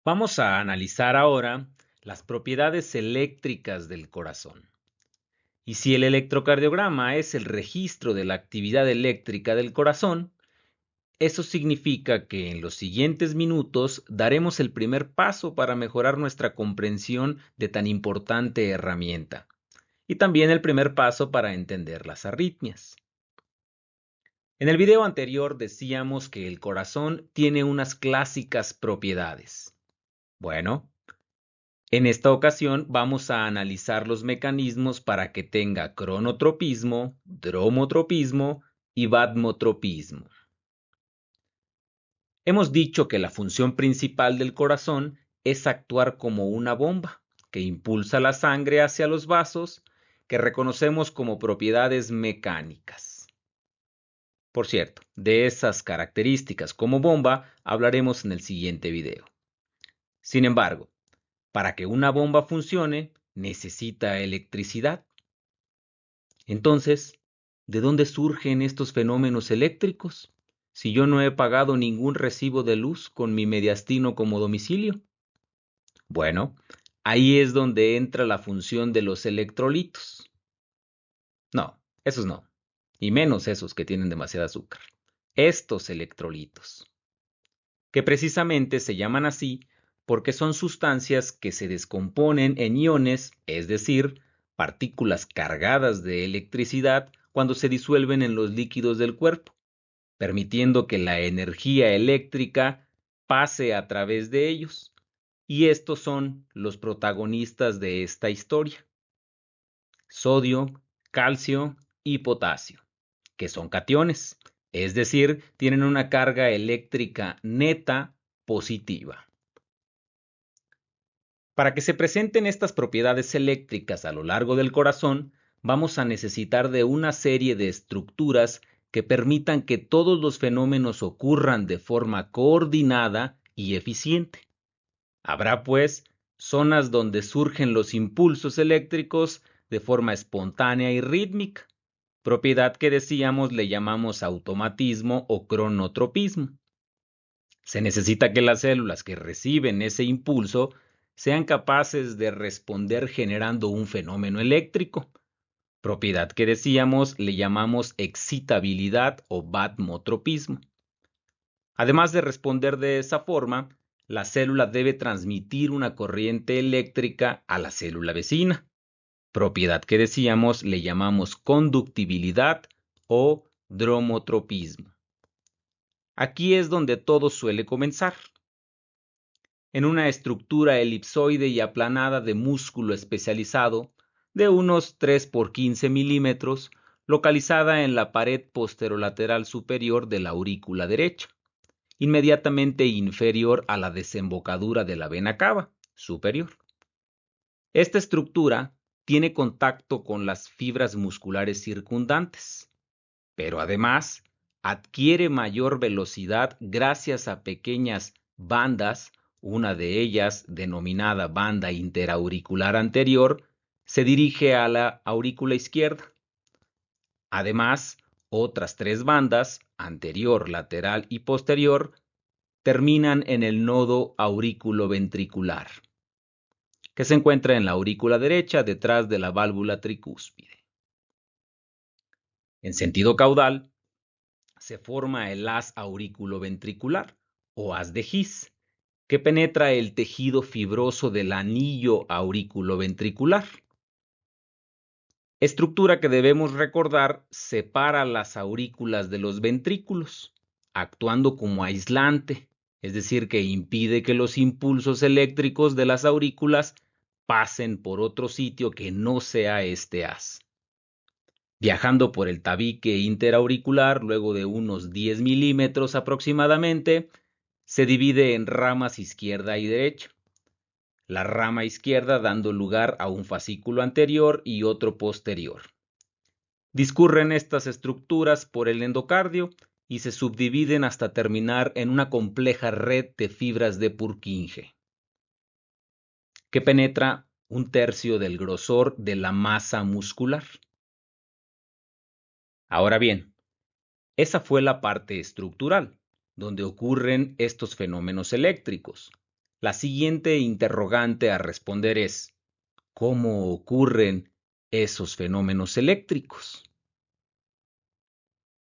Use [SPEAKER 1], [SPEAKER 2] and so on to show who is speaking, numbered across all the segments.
[SPEAKER 1] Vamos a analizar ahora las propiedades eléctricas del corazón. Y si el electrocardiograma es el registro de la actividad eléctrica del corazón, eso significa que en los siguientes minutos daremos el primer paso para mejorar nuestra comprensión de tan importante herramienta, y también el primer paso para entender las arritmias. En el video anterior decíamos que el corazón tiene unas clásicas propiedades. Bueno, en esta ocasión vamos a analizar los mecanismos para que tenga cronotropismo, dromotropismo y batmotropismo. Hemos dicho que la función principal del corazón es actuar como una bomba que impulsa la sangre hacia los vasos que reconocemos como propiedades mecánicas. Por cierto, de esas características como bomba hablaremos en el siguiente video. Sin embargo, para que una bomba funcione, necesita electricidad. Entonces, ¿de dónde surgen estos fenómenos eléctricos? Si yo no he pagado ningún recibo de luz con mi mediastino como domicilio. Bueno, ahí es donde entra la función de los electrolitos. No, esos no. Y menos esos que tienen demasiado azúcar. Estos electrolitos, que precisamente se llaman así porque son sustancias que se descomponen en iones, es decir, partículas cargadas de electricidad cuando se disuelven en los líquidos del cuerpo, permitiendo que la energía eléctrica pase a través de ellos. Y estos son los protagonistas de esta historia: sodio, calcio y potasio, que son cationes, es decir, tienen una carga eléctrica neta positiva. Para que se presenten estas propiedades eléctricas a lo largo del corazón, vamos a necesitar de una serie de estructuras que permitan que todos los fenómenos ocurran de forma coordinada y eficiente. Habrá, pues, zonas donde surgen los impulsos eléctricos de forma espontánea y rítmica, propiedad que decíamos le llamamos automatismo o cronotropismo. Se necesita que las células que reciben ese impulso sean capaces de responder generando un fenómeno eléctrico, propiedad que decíamos le llamamos excitabilidad o batmotropismo. Además de responder de esa forma, la célula debe transmitir una corriente eléctrica a la célula vecina, propiedad que decíamos le llamamos conductibilidad o dromotropismo. Aquí es donde todo suele comenzar. En una estructura elipsoide y aplanada de músculo especializado de unos 3 por 15 milímetros, localizada en la pared posterolateral superior de la aurícula derecha, inmediatamente inferior a la desembocadura de la vena cava superior. Esta estructura tiene contacto con las fibras musculares circundantes, pero además adquiere mayor velocidad gracias a pequeñas bandas. Una de ellas, denominada banda interauricular anterior, se dirige a la aurícula izquierda. Además, otras 3 bandas, anterior, lateral y posterior, terminan en el nodo auriculoventricular, que se encuentra en la aurícula derecha detrás de la válvula tricúspide. En sentido caudal, se forma el haz auriculoventricular o haz de His, que penetra el tejido fibroso del anillo auriculoventricular. Estructura que debemos recordar separa las aurículas de los ventrículos, actuando como aislante, es decir, que impide que los impulsos eléctricos de las aurículas pasen por otro sitio que no sea este haz. Viajando por el tabique interauricular, luego de unos 10 milímetros aproximadamente, se divide en ramas izquierda y derecha. La rama izquierda dando lugar a un fascículo anterior y otro posterior. Discurren estas estructuras por el endocardio y se subdividen hasta terminar en una compleja red de fibras de Purkinje, que penetra 1/3 del grosor de la masa muscular. Ahora bien, esa fue la parte estructural, donde ocurren estos fenómenos eléctricos. La siguiente interrogante a responder es: ¿cómo ocurren esos fenómenos eléctricos?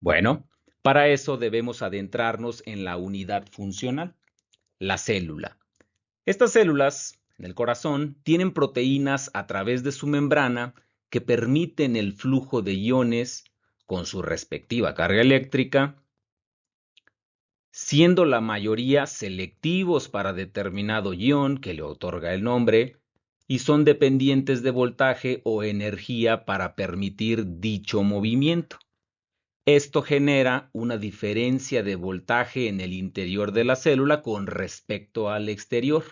[SPEAKER 1] Bueno, para eso debemos adentrarnos en la unidad funcional, la célula. Estas células, en el corazón, tienen proteínas a través de su membrana que permiten el flujo de iones con su respectiva carga eléctrica, siendo la mayoría selectivos para determinado ion que le otorga el nombre, y son dependientes de voltaje o energía para permitir dicho movimiento. Esto genera una diferencia de voltaje en el interior de la célula con respecto al exterior,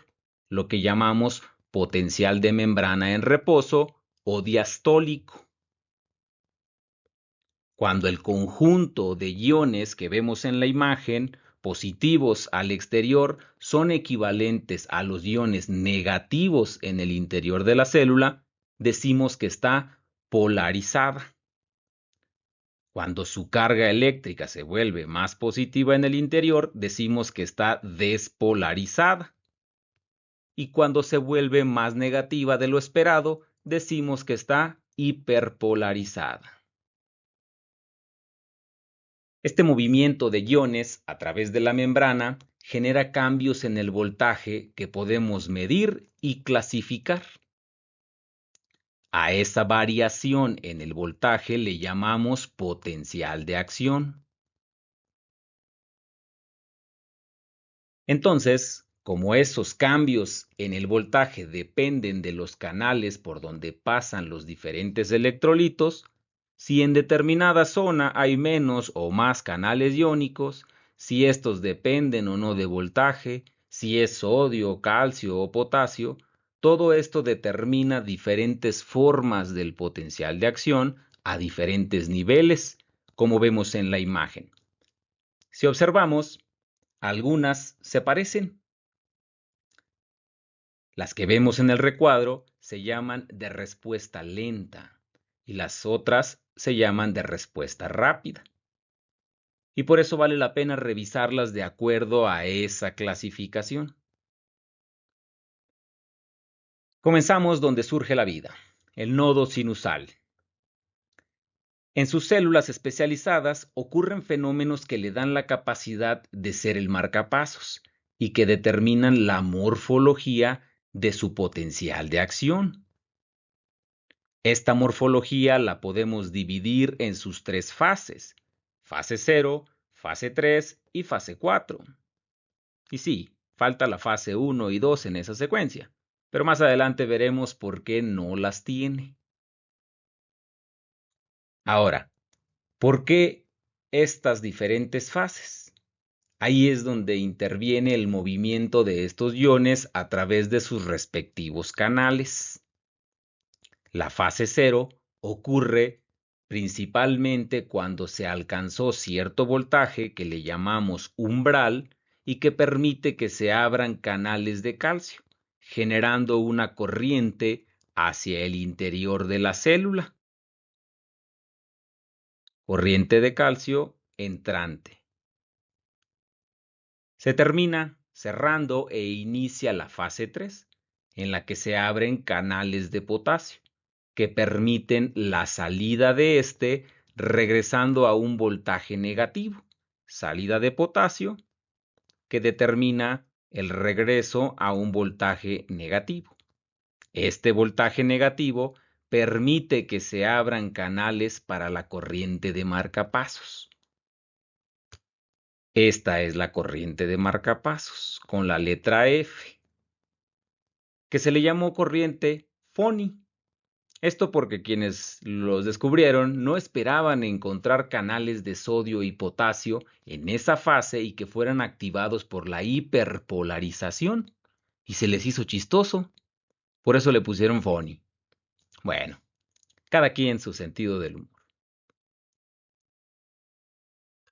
[SPEAKER 1] lo que llamamos potencial de membrana en reposo o diastólico. Cuando el conjunto de iones que vemos en la imagen, positivos al exterior, son equivalentes a los iones negativos en el interior de la célula, decimos que está polarizada. Cuando su carga eléctrica se vuelve más positiva en el interior, decimos que está despolarizada. Y cuando se vuelve más negativa de lo esperado, decimos que está hiperpolarizada. Este movimiento de iones a través de la membrana genera cambios en el voltaje que podemos medir y clasificar. A esa variación en el voltaje le llamamos potencial de acción. Entonces, como esos cambios en el voltaje dependen de los canales por donde pasan los diferentes electrolitos, si en determinada zona hay menos o más canales iónicos, si estos dependen o no de voltaje, si es sodio, calcio o potasio, todo esto determina diferentes formas del potencial de acción a diferentes niveles, como vemos en la imagen. Si observamos, algunas se parecen. Las que vemos en el recuadro se llaman de respuesta lenta y las otras se llaman de respuesta rápida. Y por eso vale la pena revisarlas de acuerdo a esa clasificación. Comenzamos donde surge la vida, el nodo sinusal. En sus células especializadas ocurren fenómenos que le dan la capacidad de ser el marcapasos y que determinan la morfología de su potencial de acción. Esta morfología la podemos dividir en sus tres fases: fase 0, fase 3 y fase 4. Y sí, falta la fase 1 y 2 en esa secuencia, pero más adelante veremos por qué no las tiene. Ahora, ¿por qué estas diferentes fases? Ahí es donde interviene el movimiento de estos iones a través de sus respectivos canales. La fase 0 ocurre principalmente cuando se alcanzó cierto voltaje que le llamamos umbral y que permite que se abran canales de calcio, generando una corriente hacia el interior de la célula. Corriente de calcio entrante. Se termina cerrando e inicia la fase 3, en la que se abren canales de potasio, que permiten la salida de este regresando a un voltaje negativo, salida de potasio, que determina el regreso a un voltaje negativo. Este voltaje negativo permite que se abran canales para la corriente de marcapasos. Esta es la corriente de marcapasos, con la letra F, que se le llamó corriente Fonny. Esto porque quienes los descubrieron no esperaban encontrar canales de sodio y potasio en esa fase y que fueran activados por la hiperpolarización, y se les hizo chistoso. Por eso le pusieron Fonny. Bueno, cada quien su sentido del humor.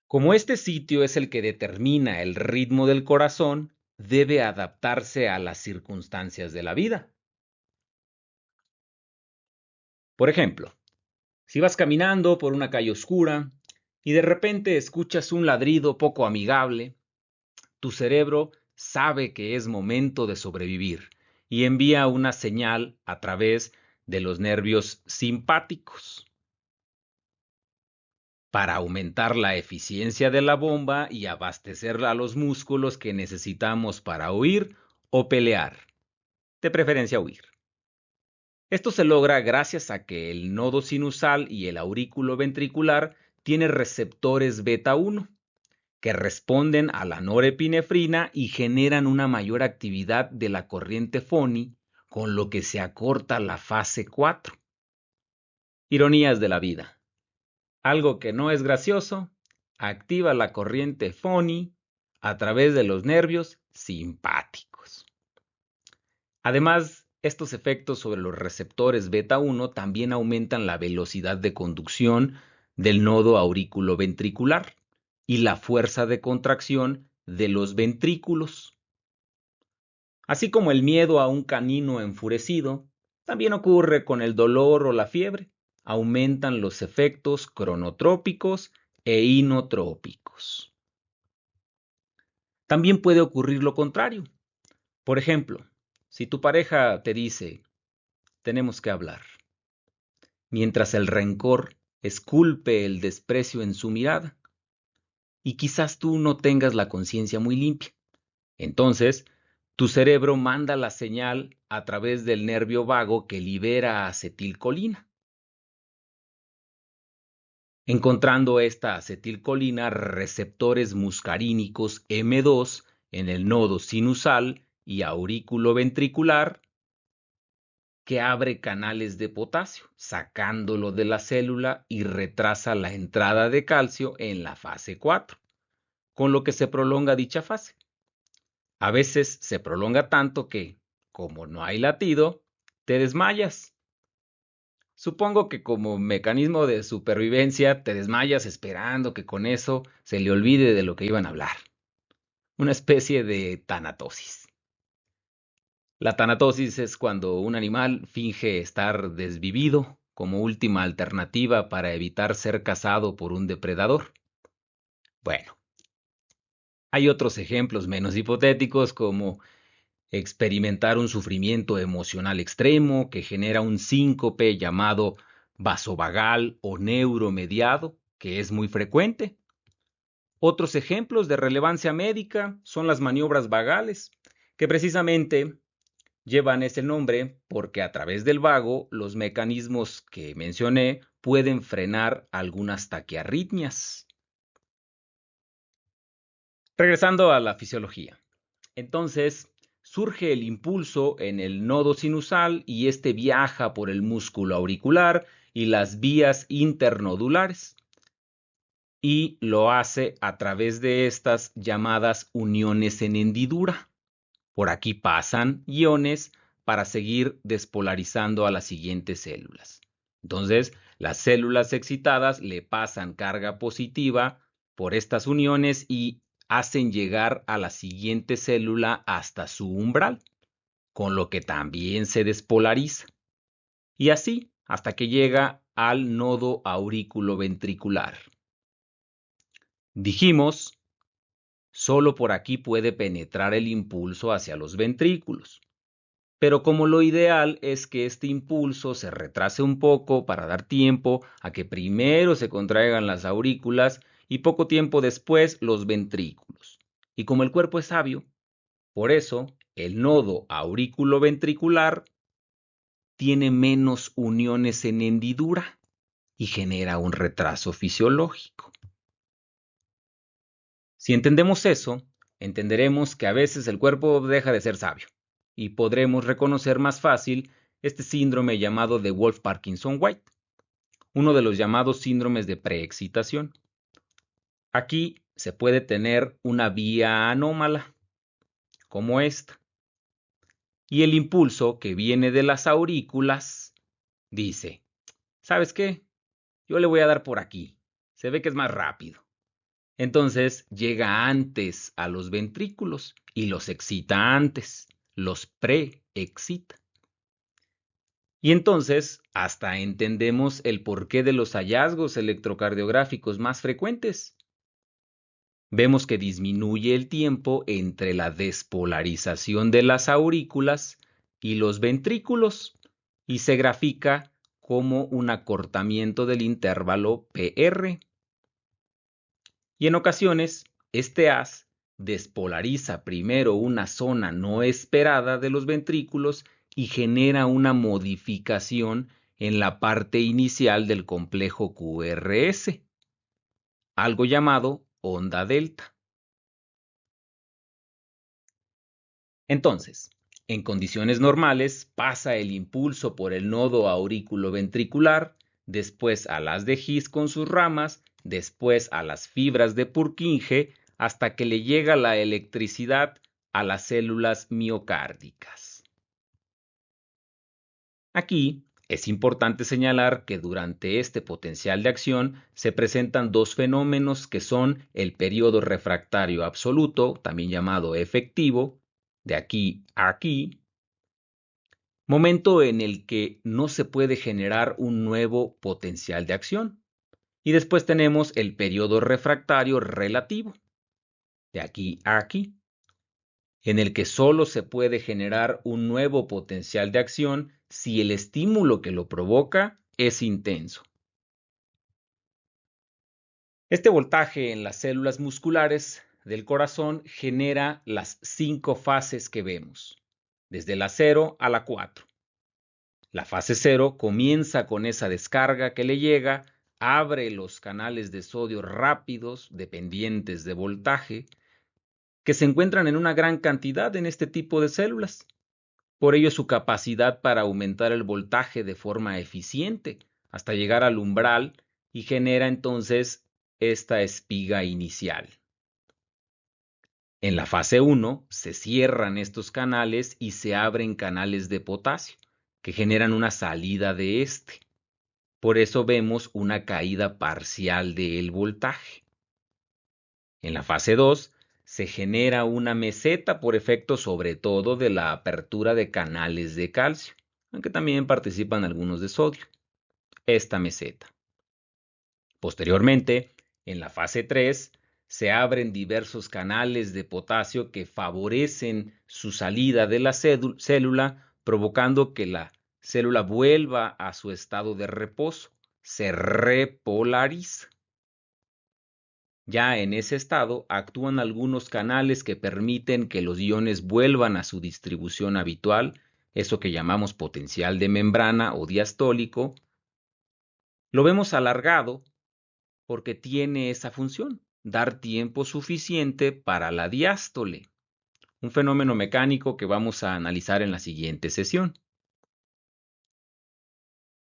[SPEAKER 1] Como este sitio es el que determina el ritmo del corazón, debe adaptarse a las circunstancias de la vida. Por ejemplo, si vas caminando por una calle oscura y de repente escuchas un ladrido poco amigable, tu cerebro sabe que es momento de sobrevivir y envía una señal a través de los nervios simpáticos para aumentar la eficiencia de la bomba y abastecer a los músculos que necesitamos para huir o pelear, de preferencia huir. Esto se logra gracias a que el nodo sinusal y el aurículo ventricular tienen receptores beta 1 que responden a la norepinefrina y generan una mayor actividad de la corriente Foni, con lo que se acorta la fase 4. Ironías de la vida. Algo que no es gracioso, activa la corriente Foni a través de los nervios simpáticos. Además, estos efectos sobre los receptores beta 1 también aumentan la velocidad de conducción del nodo auriculoventricular y la fuerza de contracción de los ventrículos. Así como el miedo a un canino enfurecido, también ocurre con el dolor o la fiebre. Aumentan los efectos cronotrópicos e inotrópicos. También puede ocurrir lo contrario. Por ejemplo, si tu pareja te dice, tenemos que hablar, mientras el rencor esculpe el desprecio en su mirada, y quizás tú no tengas la conciencia muy limpia. Entonces, tu cerebro manda la señal a través del nervio vago que libera acetilcolina. Encontrando esta acetilcolina receptores muscarínicos M2 en el nodo sinusal y auriculoventricular, que abre canales de potasio, sacándolo de la célula y retrasa la entrada de calcio en la fase 4, con lo que se prolonga dicha fase. A veces se prolonga tanto que, como no hay latido, te desmayas. Supongo que como mecanismo de supervivencia te desmayas esperando que con eso se le olvide de lo que iban a hablar. Una especie de tanatosis. La tanatosis es cuando un animal finge estar desvivido como última alternativa para evitar ser cazado por un depredador. Bueno, hay otros ejemplos menos hipotéticos como experimentar un sufrimiento emocional extremo que genera un síncope llamado vasovagal o neuromediado, que es muy frecuente. Otros ejemplos de relevancia médica son las maniobras vagales, que precisamente llevan ese nombre porque a través del vago los mecanismos que mencioné pueden frenar algunas taquiarritmias. Regresando a la fisiología. Entonces, surge el impulso en el nodo sinusal y este viaja por el músculo auricular y las vías internodulares. Y lo hace a través de estas llamadas uniones en hendidura. Por aquí pasan iones para seguir despolarizando a las siguientes células. Entonces, las células excitadas le pasan carga positiva por estas uniones y hacen llegar a la siguiente célula hasta su umbral, con lo que también se despolariza. Y así hasta que llega al nodo auriculoventricular. Dijimos, solo por aquí puede penetrar el impulso hacia los ventrículos. Pero como lo ideal es que este impulso se retrase un poco para dar tiempo a que primero se contraigan las aurículas y poco tiempo después los ventrículos. Y como el cuerpo es sabio, por eso el nodo auriculoventricular tiene menos uniones en hendidura y genera un retraso fisiológico. Si entendemos eso, entenderemos que a veces el cuerpo deja de ser sabio y podremos reconocer más fácil este síndrome llamado de Wolff-Parkinson-White, uno de los llamados síndromes de preexcitación. Aquí se puede tener una vía anómala, como esta, y el impulso que viene de las aurículas dice, ¿sabes qué? Yo le voy a dar por aquí, se ve que es más rápido. Entonces llega antes a los ventrículos y los excita antes, los preexcita. Y entonces hasta entendemos el porqué de los hallazgos electrocardiográficos más frecuentes. vemos que disminuye el tiempo entre la despolarización de las aurículas y los ventrículos y se grafica como un acortamiento del intervalo PR. Y en ocasiones, este haz despolariza primero una zona no esperada de los ventrículos y genera una modificación en la parte inicial del complejo QRS, algo llamado onda delta. Entonces, en condiciones normales pasa el impulso por el nodo aurículo-ventricular, después a las de His con sus ramas, después a las fibras de Purkinje, hasta que le llega la electricidad a las células miocárdicas. Aquí es importante señalar que durante este potencial de acción se presentan dos fenómenos que son el periodo refractario absoluto, también llamado efectivo, de aquí a aquí, momento en el que no se puede generar un nuevo potencial de acción. Y después tenemos el periodo refractario relativo, de aquí a aquí, en el que solo se puede generar un nuevo potencial de acción si el estímulo que lo provoca es intenso. Este voltaje en las células musculares del corazón genera las 5 fases que vemos, desde la 0 a la 4. La fase 0 comienza con esa descarga que le llega, abre los canales de sodio rápidos dependientes de voltaje, que se encuentran en una gran cantidad en este tipo de células. Por ello su capacidad para aumentar el voltaje de forma eficiente hasta llegar al umbral y genera entonces esta espiga inicial. En la fase 1 se cierran estos canales y se abren canales de potasio que generan una salida de este. Por eso vemos una caída parcial del voltaje. En la fase 2 se genera una meseta por efecto sobre todo de la apertura de canales de calcio, aunque también participan algunos de sodio. Esta meseta. Posteriormente, en la fase 3, se abren diversos canales de potasio que favorecen su salida de la célula, provocando que la célula vuelva a su estado de reposo, se repolariza. Ya en ese estado actúan algunos canales que permiten que los iones vuelvan a su distribución habitual, eso que llamamos potencial de membrana o diastólico. Lo vemos alargado porque tiene esa función, dar tiempo suficiente para la diástole, un fenómeno mecánico que vamos a analizar en la siguiente sesión.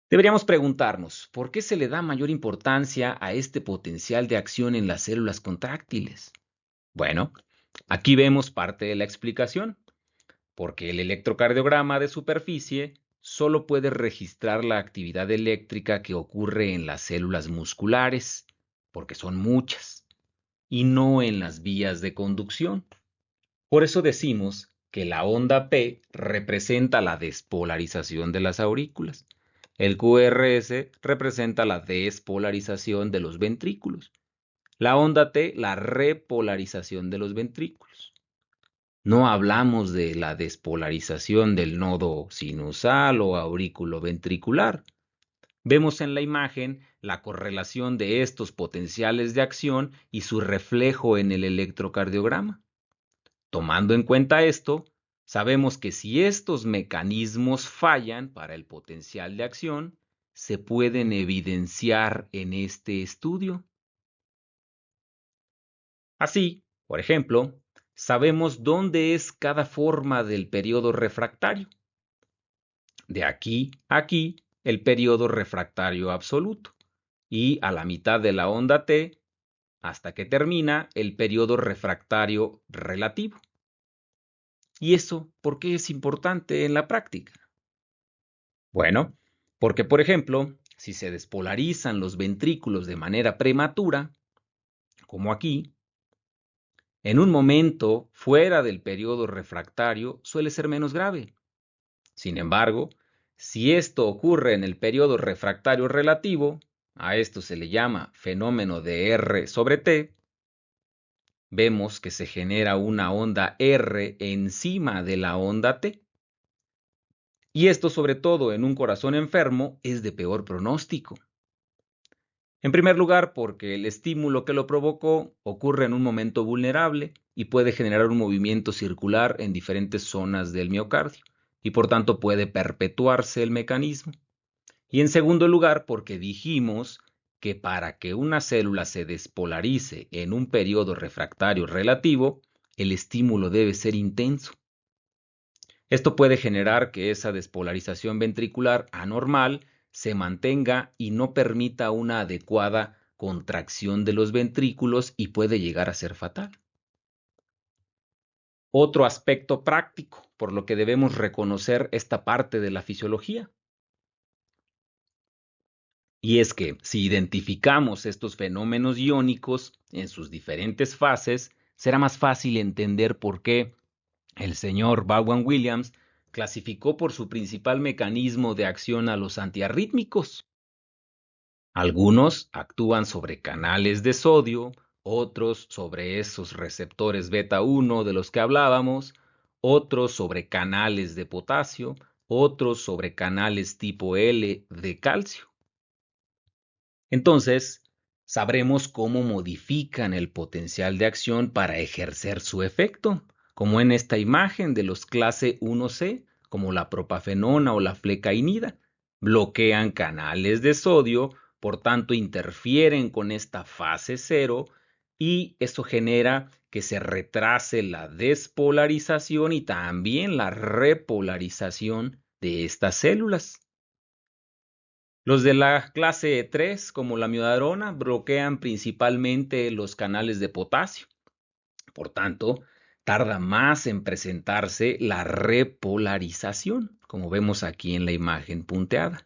[SPEAKER 1] Deberíamos preguntarnos, ¿por qué se le da mayor importancia a este potencial de acción en las células contráctiles? Bueno, aquí vemos parte de la explicación, porque el electrocardiograma de superficie solo puede registrar la actividad eléctrica que ocurre en las células musculares, porque son muchas, y no en las vías de conducción. Por eso decimos que la onda P representa la despolarización de las aurículas. El QRS representa la despolarización de los ventrículos. La onda T, la repolarización de los ventrículos. No hablamos de la despolarización del nodo sinusal o auriculoventricular. Vemos en la imagen la correlación de estos potenciales de acción y su reflejo en el electrocardiograma. Tomando en cuenta esto, sabemos que si estos mecanismos fallan para el potencial de acción, se pueden evidenciar en este estudio. Así, por ejemplo, sabemos dónde es cada forma del periodo refractario. De aquí a aquí, el periodo refractario absoluto, y a la mitad de la onda T, hasta que termina el periodo refractario relativo. ¿Y eso por qué es importante en la práctica? Bueno, porque por ejemplo, si se despolarizan los ventrículos de manera prematura, como aquí, en un momento fuera del periodo refractario suele ser menos grave. Sin embargo, si esto ocurre en el periodo refractario relativo, a esto se le llama fenómeno de R sobre T, vemos que se genera una onda R encima de la onda T. Y esto, sobre todo en un corazón enfermo, es de peor pronóstico. En primer lugar, porque el estímulo que lo provocó ocurre en un momento vulnerable y puede generar un movimiento circular en diferentes zonas del miocardio, y por tanto puede perpetuarse el mecanismo. Y en segundo lugar, porque dijimos que para que una célula se despolarice en un periodo refractario relativo, el estímulo debe ser intenso. Esto puede generar que esa despolarización ventricular anormal se mantenga y no permita una adecuada contracción de los ventrículos y puede llegar a ser fatal. Otro aspecto práctico, por lo que debemos reconocer esta parte de la fisiología. Y es que si identificamos estos fenómenos iónicos en sus diferentes fases, será más fácil entender por qué el señor Vaughan Williams clasificó por su principal mecanismo de acción a los antiarrítmicos. Algunos actúan sobre canales de sodio, otros sobre esos receptores beta 1 de los que hablábamos, otros sobre canales de potasio, otros sobre canales tipo L de calcio. Entonces, sabremos cómo modifican el potencial de acción para ejercer su efecto, como en esta imagen de los clase 1C, como la propafenona o la flecainida. Bloquean canales de sodio, por tanto interfieren con esta fase cero y eso genera que se retrase la despolarización y también la repolarización de estas células. Los de la clase 3, como la miodarona, bloquean principalmente los canales de potasio. Por tanto, tarda más en presentarse la repolarización, como vemos aquí en la imagen punteada.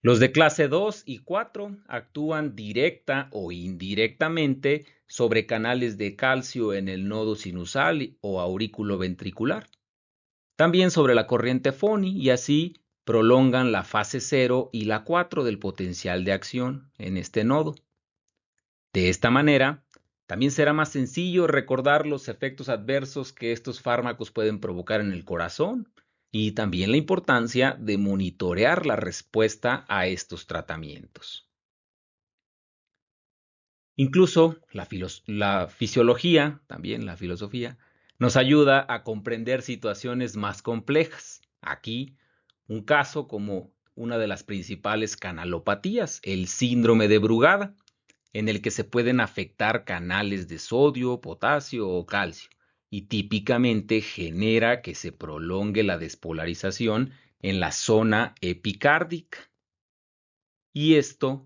[SPEAKER 1] Los de clase 2 y 4 actúan directa o indirectamente sobre canales de calcio en el nodo sinusal o aurículo ventricular. También sobre la corriente Foni y así prolongan la fase 0 y la 4 del potencial de acción en este nodo. De esta manera, también será más sencillo recordar los efectos adversos que estos fármacos pueden provocar en el corazón y también la importancia de monitorear la respuesta a estos tratamientos. Incluso la fisiología, también la filosofía, nos ayuda a comprender situaciones más complejas. Aquí, un caso como una de las principales canalopatías, el síndrome de Brugada, en el que se pueden afectar canales de sodio, potasio o calcio, y típicamente genera que se prolongue la despolarización en la zona epicárdica. Y esto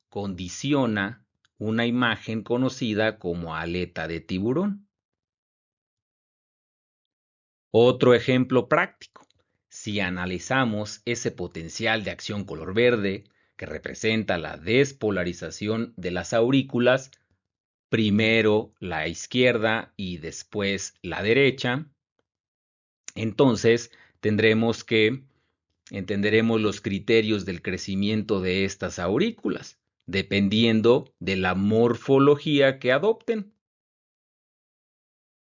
[SPEAKER 1] condiciona una imagen conocida como aleta de tiburón. Otro ejemplo práctico. Si analizamos ese potencial de acción color verde que representa la despolarización de las aurículas, primero la izquierda y después la derecha, entonces entenderemos los criterios del crecimiento de estas aurículas, dependiendo de la morfología que adopten.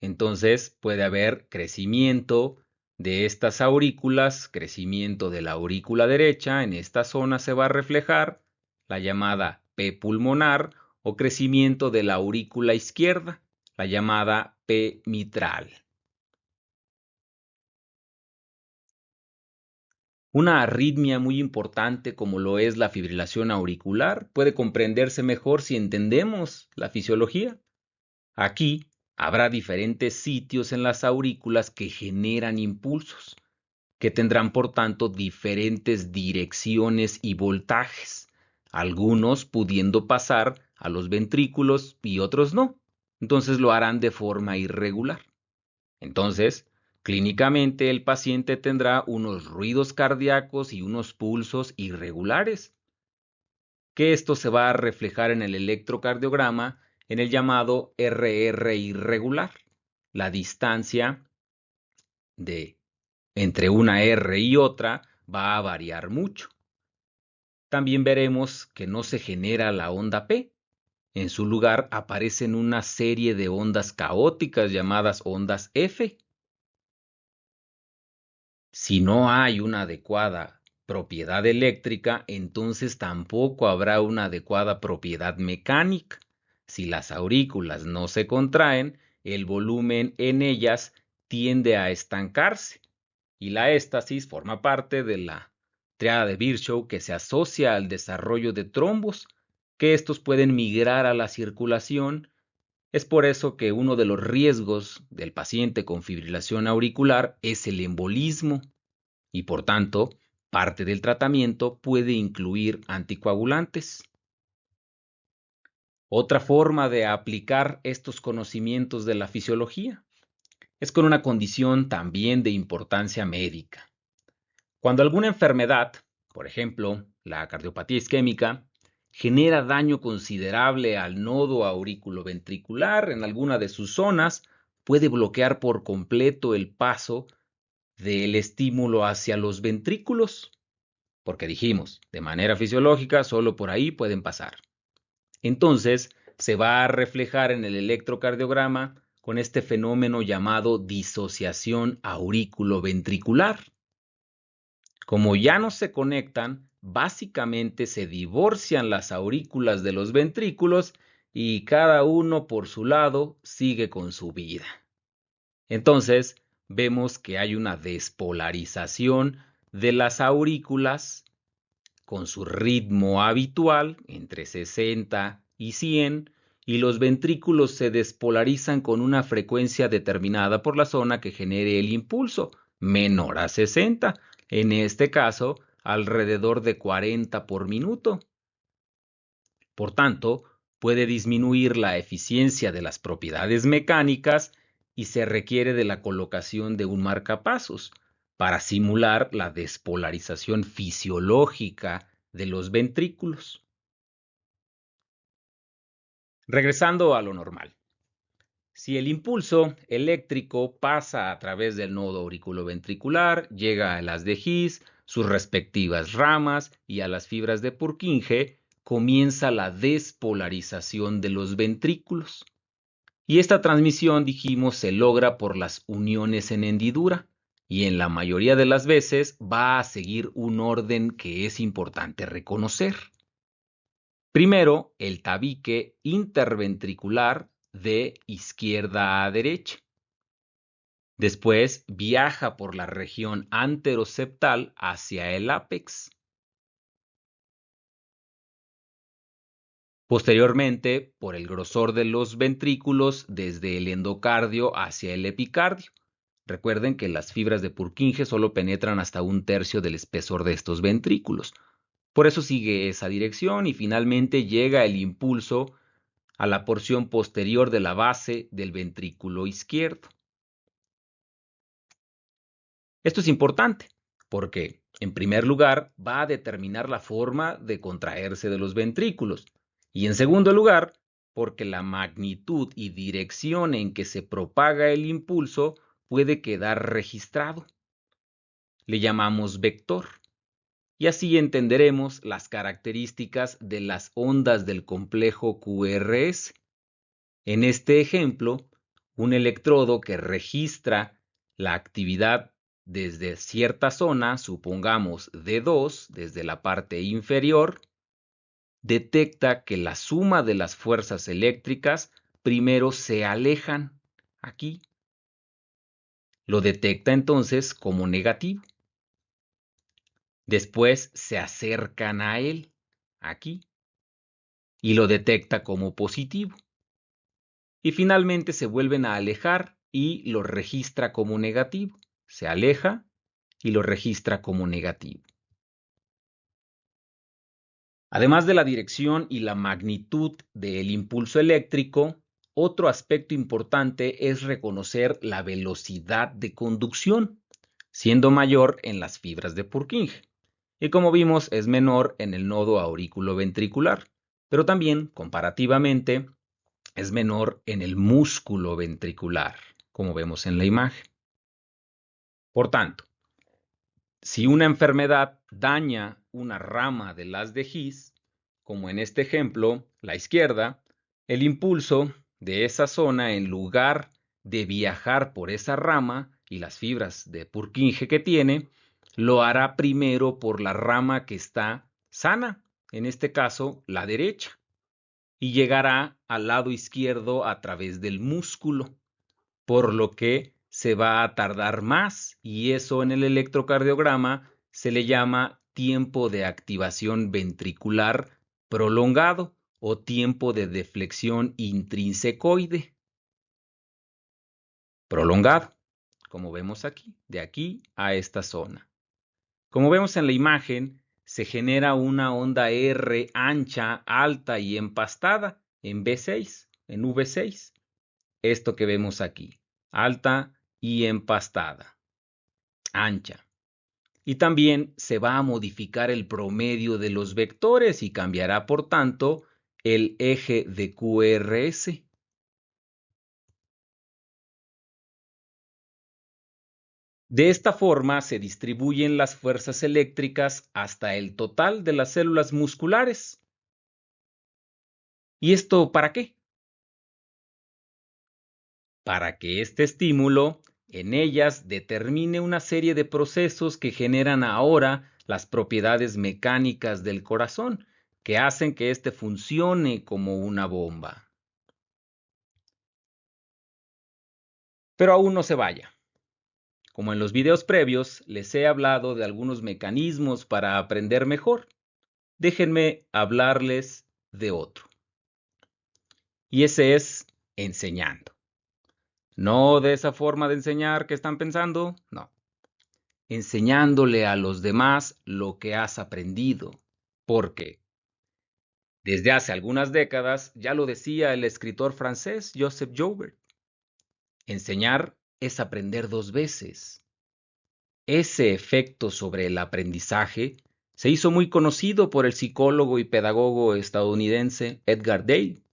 [SPEAKER 1] Entonces puede haber crecimiento de estas aurículas, crecimiento de la aurícula derecha, en esta zona se va a reflejar la llamada P pulmonar o crecimiento de la aurícula izquierda, la llamada P mitral. Una arritmia muy importante como lo es la fibrilación auricular puede comprenderse mejor si entendemos la fisiología. Aquí habrá diferentes sitios en las aurículas que generan impulsos, que tendrán por tanto diferentes direcciones y voltajes, algunos pudiendo pasar a los ventrículos y otros no. Entonces lo harán de forma irregular. Entonces, clínicamente el paciente tendrá unos ruidos cardíacos y unos pulsos irregulares, que esto se va a reflejar en el electrocardiograma en el llamado RR irregular. La distancia entre una R y otra va a variar mucho. También veremos que no se genera la onda P, En su lugar aparecen una serie de ondas caóticas llamadas ondas F. Si no hay una adecuada propiedad eléctrica, entonces tampoco habrá una adecuada propiedad mecánica. Si las aurículas no se contraen, el volumen en ellas tiende a estancarse y la éstasis forma parte de la triada de Virchow que se asocia al desarrollo de trombos, que estos pueden migrar a la circulación. Es por eso que uno de los riesgos del paciente con fibrilación auricular es el embolismo y por tanto, parte del tratamiento puede incluir anticoagulantes. Otra forma de aplicar estos conocimientos de la fisiología es con una condición también de importancia médica. Cuando alguna enfermedad, por ejemplo, la cardiopatía isquémica, genera daño considerable al nodo auriculoventricular en alguna de sus zonas, puede bloquear por completo el paso del estímulo hacia los ventrículos, porque dijimos, de manera fisiológica, solo por ahí pueden pasar. Entonces, se va a reflejar en el electrocardiograma con este fenómeno llamado disociación auriculoventricular. Como ya no se conectan, básicamente se divorcian las aurículas de los ventrículos y cada uno por su lado sigue con su vida. Entonces, vemos que hay una despolarización de las aurículas con su ritmo habitual entre 60 y 100 y los ventrículos se despolarizan con una frecuencia determinada por la zona que genere el impulso, menor a 60, en este caso alrededor de 40 por minuto. Por tanto, puede disminuir la eficiencia de las propiedades mecánicas y se requiere de la colocación de un marcapasos para simular la despolarización fisiológica de los ventrículos. Regresando a lo normal. Si el impulso eléctrico pasa a través del nodo auriculoventricular, llega a las de His, sus respectivas ramas y a las fibras de Purkinje, comienza la despolarización de los ventrículos. Y esta transmisión, dijimos, se logra por las uniones en hendidura y en la mayoría de las veces va a seguir un orden que es importante reconocer. Primero, el tabique interventricular de izquierda a derecha. Después viaja por la región anteroseptal hacia el ápex. Posteriormente, por el grosor de los ventrículos desde el endocardio hacia el epicardio. Recuerden que las fibras de Purkinje solo penetran hasta 1/3 del espesor de estos ventrículos. Por eso sigue esa dirección y finalmente llega el impulso a la porción posterior de la base del ventrículo izquierdo. Esto es importante porque, en primer lugar, va a determinar la forma de contraerse de los ventrículos y, en segundo lugar, porque la magnitud y dirección en que se propaga el impulso puede quedar registrado. Le llamamos vector. Y así entenderemos las características de las ondas del complejo QRS. En este ejemplo, un electrodo que registra la actividad desde cierta zona, supongamos D2, desde la parte inferior, detecta que la suma de las fuerzas eléctricas primero se alejan aquí. Lo detecta entonces como negativo. Después se acercan a él, aquí, y lo detecta como positivo. Y finalmente se vuelven a alejar y lo registra como negativo. Se aleja y lo registra como negativo. Además de la dirección y la magnitud del impulso eléctrico, otro aspecto importante es reconocer la velocidad de conducción, siendo mayor en las fibras de Purkinje. Y como vimos, es menor en el nodo auriculoventricular, pero también, comparativamente, es menor en el músculo ventricular, como vemos en la imagen. Por tanto, si una enfermedad daña una rama de las de His, como en este ejemplo, la izquierda, El impulso de esa zona, en lugar de viajar por esa rama y las fibras de Purkinje que tiene, lo hará primero por la rama que está sana, en este caso la derecha, y llegará al lado izquierdo a través del músculo, por lo que se va a tardar más, y eso en el electrocardiograma se le llama tiempo de activación ventricular prolongado o tiempo de deflexión intrínsecoide prolongado, como vemos aquí, de aquí a esta zona. Como vemos en la imagen, se genera una onda R ancha, alta y empastada en V6, en V6. Esto que vemos aquí, alta y empastada, ancha. Y también se va a modificar el promedio de los vectores y cambiará, por tanto, el eje de QRS. De esta forma se distribuyen las fuerzas eléctricas hasta el total de las células musculares. ¿Y esto para qué? Para que este estímulo en ellas determine una serie de procesos que generan ahora las propiedades mecánicas del corazón, que hacen que éste funcione como una bomba. Pero aún no se vaya. Como en los videos previos, les he hablado de algunos mecanismos para aprender mejor. Déjenme hablarles de otro. Y ese es enseñando. No de esa forma de enseñar que están pensando, no. Enseñándole a los demás lo que has aprendido. Porque desde hace algunas décadas ya lo decía el escritor francés Joseph Joubert. Enseñar es aprender dos veces. Ese efecto sobre el aprendizaje se hizo muy conocido por el psicólogo y pedagogo estadounidense Edgar Dale.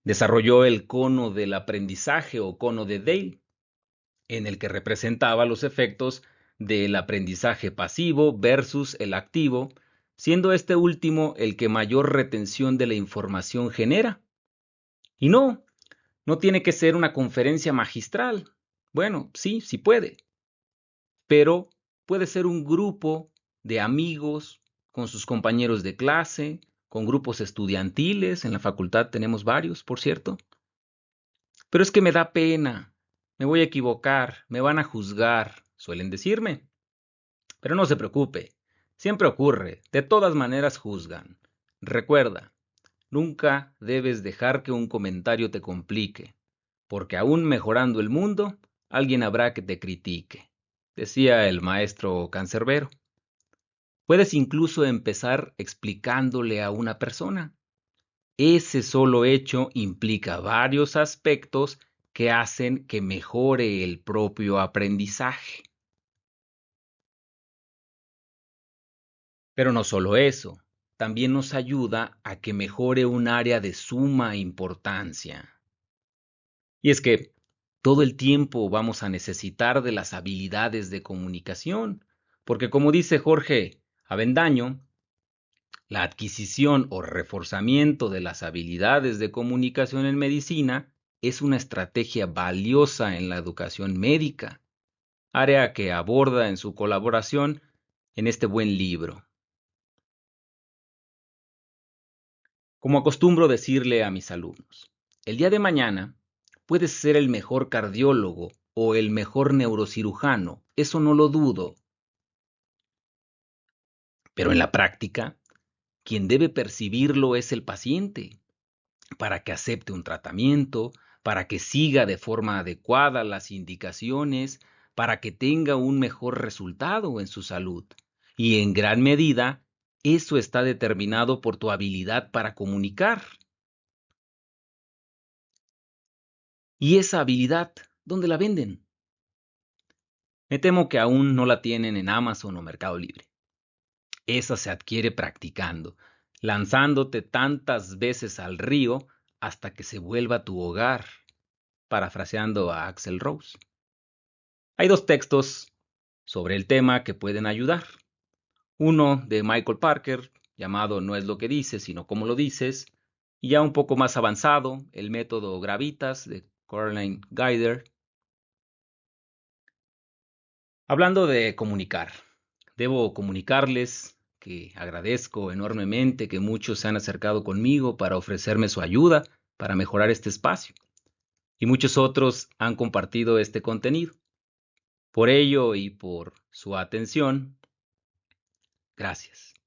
[SPEAKER 1] Desarrolló el cono del aprendizaje o cono de Dale, en el que representaba los efectos del aprendizaje pasivo versus el activo, siendo este último el que mayor retención de la información genera. Y no tiene que ser una conferencia magistral. Bueno, sí, sí puede, pero puede ser un grupo de amigos con sus compañeros de clase, con grupos estudiantiles, en la facultad tenemos varios, por cierto. Pero es que me da pena, me voy a equivocar, me van a juzgar, suelen decirme. Pero no se preocupe, siempre ocurre, de todas maneras juzgan. Recuerda, nunca debes dejar que un comentario te complique, porque aún mejorando el mundo, alguien habrá que te critique, decía el maestro Cancerbero. Puedes incluso empezar explicándole a una persona. Ese solo hecho implica varios aspectos que hacen que mejore el propio aprendizaje. Pero no solo eso, también nos ayuda a que mejore un área de suma importancia. Y es que todo el tiempo vamos a necesitar de las habilidades de comunicación, porque como dice Jorge Avendaño, la adquisición o reforzamiento de las habilidades de comunicación en medicina es una estrategia valiosa en la educación médica, área que aborda en su colaboración en este buen libro. Como acostumbro decirle a mis alumnos, el día de mañana puedes ser el mejor cardiólogo o el mejor neurocirujano, eso no lo dudo. Pero en la práctica, quien debe percibirlo es el paciente, para que acepte un tratamiento, para que siga de forma adecuada las indicaciones, para que tenga un mejor resultado en su salud. Y en gran medida, eso está determinado por tu habilidad para comunicar. ¿Y esa habilidad dónde la venden? Me temo que aún no la tienen en Amazon o Mercado Libre. Esa se adquiere practicando, lanzándote tantas veces al río hasta que se vuelva tu hogar, parafraseando a Axl Rose. Hay dos textos sobre el tema que pueden ayudar. Uno de Michael Parker llamado No es lo que dices, sino cómo lo dices, y ya un poco más avanzado, el método Gravitas de Caroline Geider. Hablando de comunicar, debo comunicarles que agradezco enormemente que muchos se han acercado conmigo para ofrecerme su ayuda para mejorar este espacio, y muchos otros han compartido este contenido. Por ello y por su atención, gracias.